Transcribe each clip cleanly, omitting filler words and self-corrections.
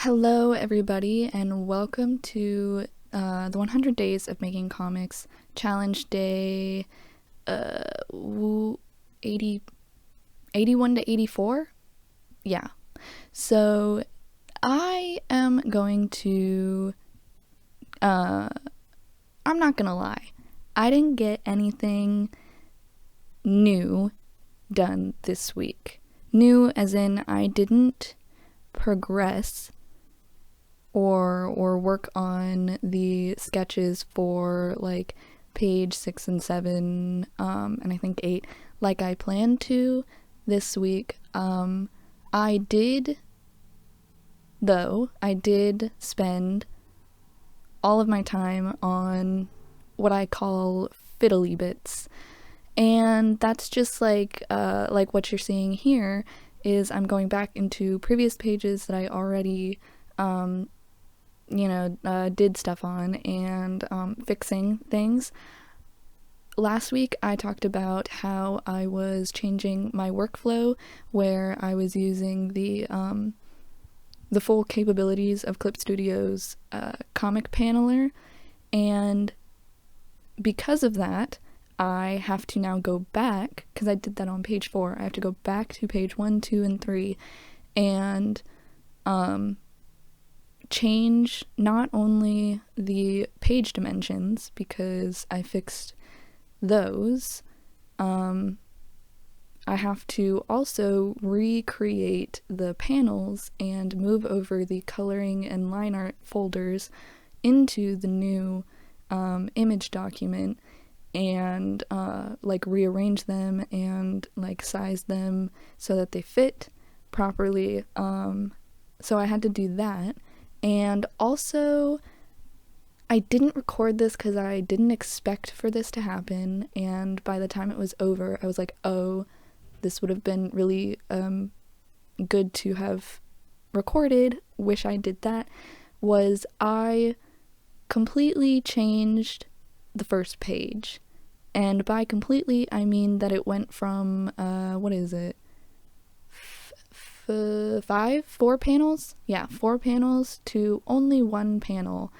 Hello, everybody, and welcome to the 100 Days of Making Comics Challenge Day 80, 81 to 84? Yeah. So, I am going to. I'm not gonna lie. I didn't get anything new done this week. New as in I didn't progress or work on the sketches for like page 6 and 7 and I think 8 like I planned to this week. I did spend all of my time on what I call fiddly bits, and that's just like what you're seeing here is I'm going back into previous pages that I already did stuff on and fixing things. Last week I talked about how I was changing my workflow where I was using the full capabilities of Clip Studio's comic paneler, and because of that I have to now go back, because I did that on page 4, I have to go back to page 1, 2, and 3 and change not only the page dimensions, because I fixed those, I have to also recreate the panels and move over the coloring and line art folders into the new image document and rearrange them and size them so that they fit properly. So I had to do that. And also, I didn't record this because I didn't expect for this to happen, and by the time it was over, I was like, oh, this would have been really good to have recorded, wish I did that, was I completely changed the first page. And by completely, I mean that it went from, 4 panels? Yeah, 4 panels to only 1 panel.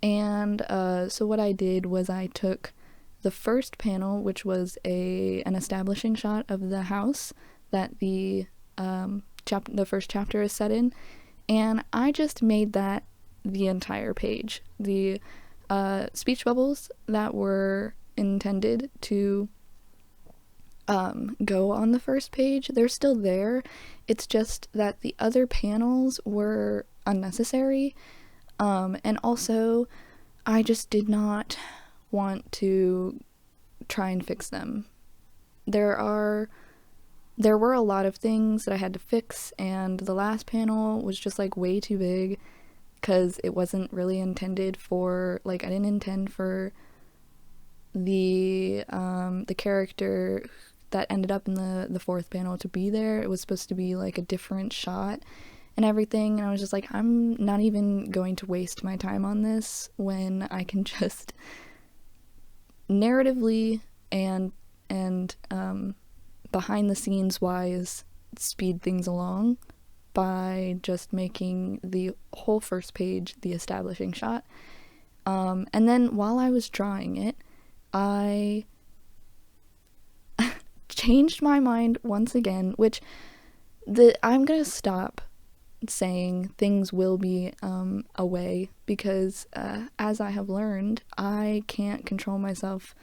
And so what I did was I took the first panel, which was an establishing shot of the house that the first chapter is set in, and I just made that the entire page. The speech bubbles that were intended to go on the first page, they're still there. It's just that the other panels were unnecessary, and also I just did not want to try and fix them. There were a lot of things that I had to fix, and the last panel was just way too big because it wasn't really intended for, I didn't intend for the character that ended up in the 4th panel to be there. It was supposed to be a different shot and everything, and I was just I'm not even going to waste my time on this when I can just narratively and behind the scenes wise speed things along by just making the whole first page the establishing shot. And then while I was drawing it, I changed my mind once again, which I'm gonna stop saying things will be a way, because as I have learned, I can't control myself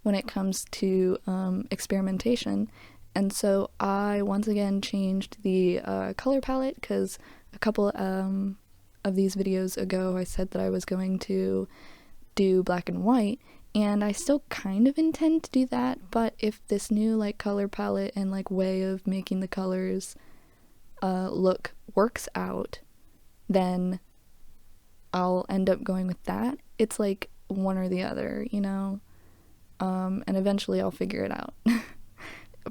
when it comes to experimentation, and so I once again changed the color palette, because a couple of these videos ago I said that I was going to do black and white, and I still kind of intend to do that, but if this new color palette and way of making the colors look works out, then I'll end up going with that. It's one or the other, and eventually I'll figure it out.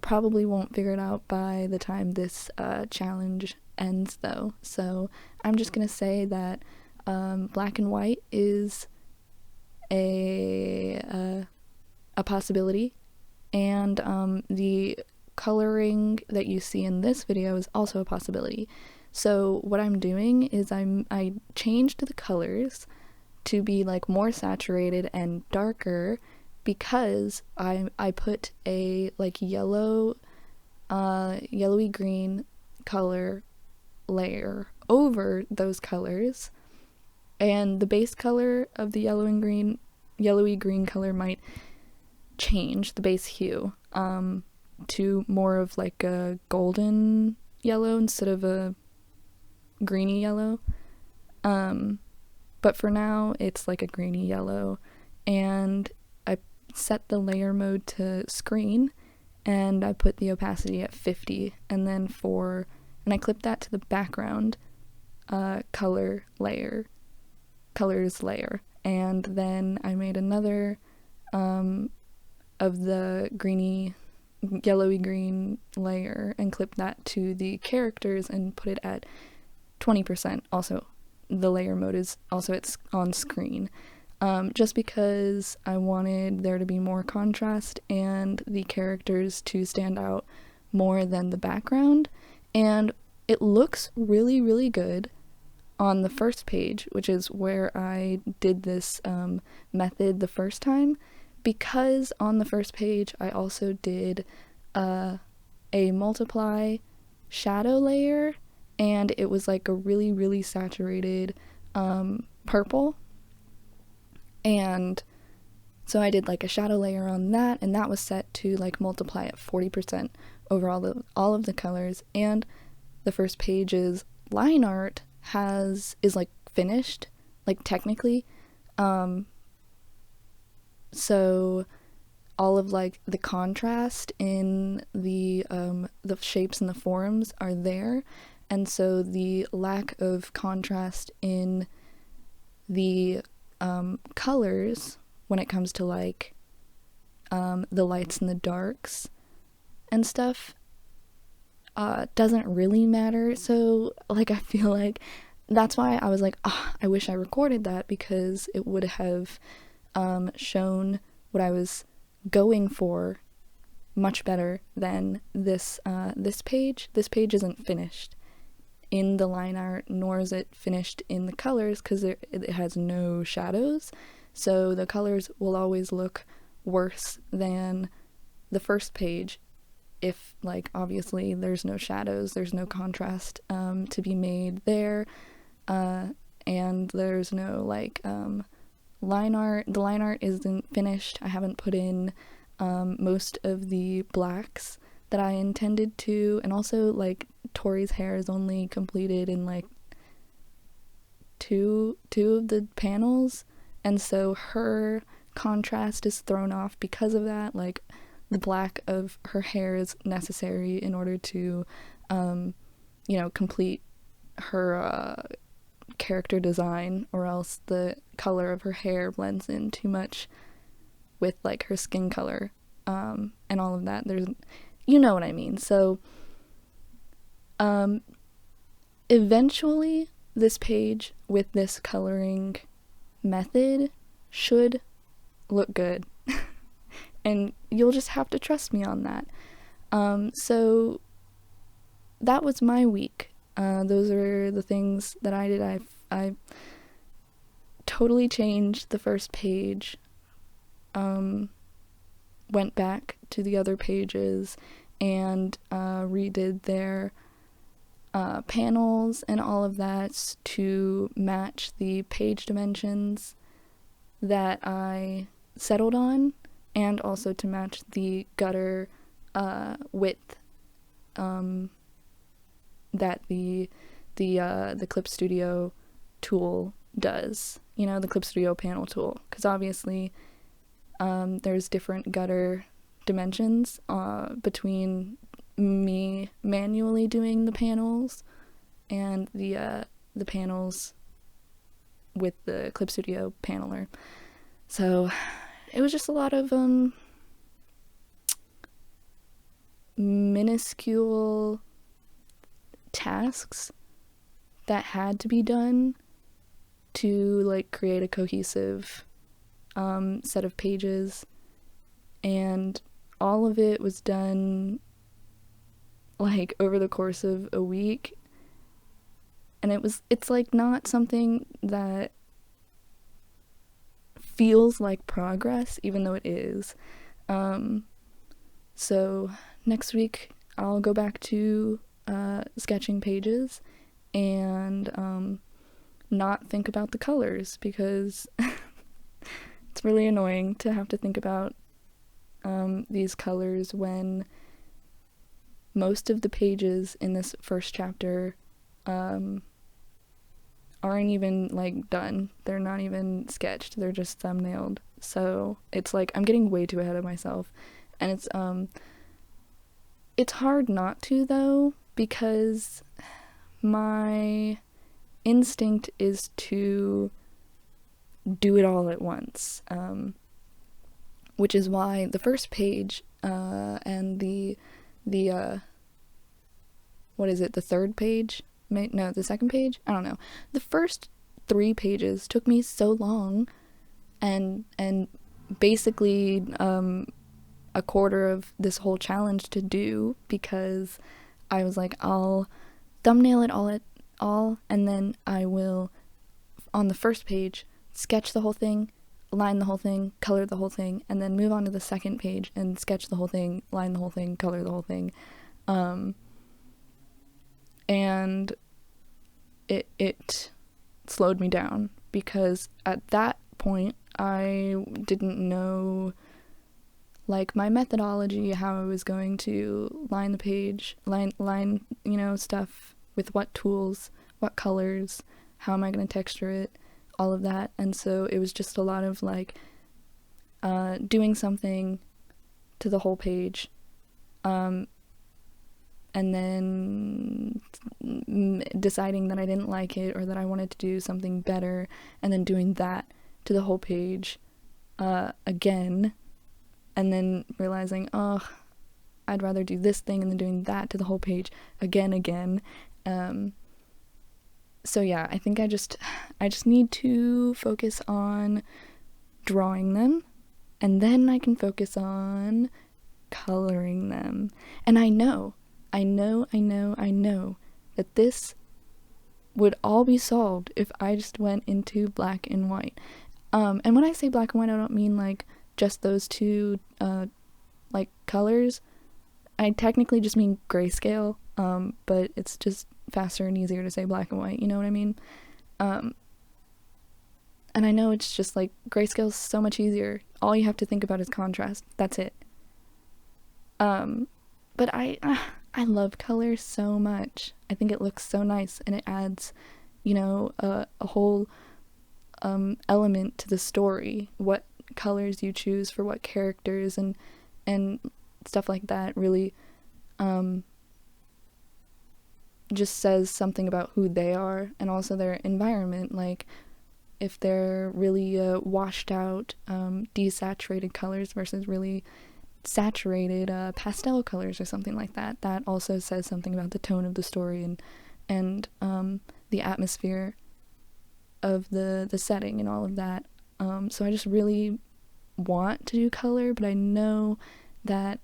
Probably won't figure it out by the time this challenge ends though, so I'm just gonna say that black and white is a possibility, and the coloring that you see in this video is also a possibility. So what I'm doing is I changed the colors to be like more saturated and darker because I put a like yellowy green color layer over those colors, and the base color of the yellowy green color might change, the base hue, to more of like a golden yellow instead of a greeny yellow. But for now, it's like a greeny yellow. And I set the layer mode to screen, and I put the opacity at 50. And then and I clipped that to the background colors layer. And then I made another of the yellowy green layer and clipped that to the characters and put it at 20%. Also, the layer mode is also on screen, just because I wanted there to be more contrast and the characters to stand out more than the background. And it looks really, really good on the first page, which is where I did this method the first time, because on the first page I also did a multiply shadow layer, and it was like a really, really saturated purple. And so I did like a shadow layer on that, and that was set to like multiply at 40% over all of the colors. And the first page's line art is like finished, like technically. So all of like the contrast in the shapes and the forms are there, and so the lack of contrast in the colors when it comes to like the lights and the darks and stuff doesn't really matter. So like I feel like that's why I was like, oh, I wish I recorded that, because it would have shown what I was going for much better than this page. This page isn't finished in the line art, nor is it finished in the colors, because it has no shadows, so the colors will always look worse than the first page if, like, obviously there's no shadows, there's no contrast to be made there, and there's no like line art. The line art isn't finished. I haven't put in most of the blacks that I intended to, and also like Tori's hair is only completed in like two of the panels, and so her contrast is thrown off because of that. Like the black of her hair is necessary in order to complete her character design, or else the color of her hair blends in too much with like her skin color and all of that. You know what I mean. So eventually this page with this coloring method should look good. And you'll just have to trust me on that. So that was my week. Those are the things that I did. I totally changed the first page, went back to the other pages and redid their panels and all of that to match the page dimensions that I settled on, and also to match the gutter width that the Clip Studio tool does. You know, the Clip Studio panel tool, because obviously there's different gutter dimensions between me manually doing the panels and the panels with the Clip Studio paneler. So it was just a lot of minuscule tasks that had to be done to like create a cohesive set of pages, and all of it was done like over the course of a week, And it's like not something that feels like progress, even though it is. So next week I'll go back to sketching pages and not think about the colors, because it's really annoying to have to think about these colors when most of the pages in this first chapter aren't even like done. They're not even sketched. They're just thumbnailed. So it's like I'm getting way too ahead of myself, and it's hard not to, though, because my instinct is to do it all at once, which is why the first page and the what is it, the third page? No, the second page? I don't know. The first 3 pages took me so long, and basically a quarter of this whole challenge to do, because I was like, I'll thumbnail it all, and then I will, on the first page, sketch the whole thing, line the whole thing, color the whole thing, and then move on to the second page and sketch the whole thing, line the whole thing, color the whole thing. And it slowed me down, because at that point I didn't know like my methodology, how I was going to line the page, line stuff with what tools, what colors, how am I going to texture it, all of that. And so it was just a lot of like doing something to the whole page, and then deciding that I didn't like it, or that I wanted to do something better, and then doing that to the whole page again, and then realizing, oh, I'd rather do this thing, and then doing that to the whole page again. So yeah, I think I just need to focus on drawing them, and then I can focus on coloring them. And I know that this would all be solved if I just went into black and white. And when I say black and white, I don't mean like just those two like colors. I technically just mean grayscale, but it's just faster and easier to say black and white, you know what I mean? And I know it's just like grayscale is so much easier. All you have to think about is contrast. That's it. But I love color so much. I think it looks so nice, and it adds, a whole element to the story. What colors you choose for what characters and stuff like that really just says something about who they are, and also their environment. Like if they're really washed out desaturated colors versus really saturated pastel colors or something like that, that also says something about the tone of the story and the atmosphere of the setting and all of that. So I just really want to do color, but I know that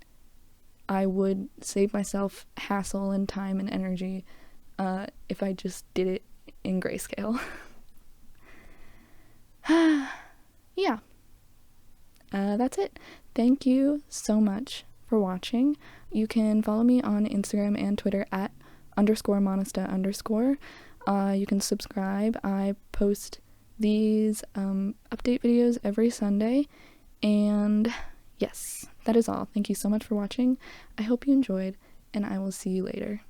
I would save myself hassle and time and energy if I just did it in grayscale. Yeah. That's it. Thank you so much for watching. You can follow me on Instagram and Twitter at _monista_. You can subscribe. I post these update videos every Sunday. And yes, that is all. Thank you so much for watching. I hope you enjoyed, and I will see you later.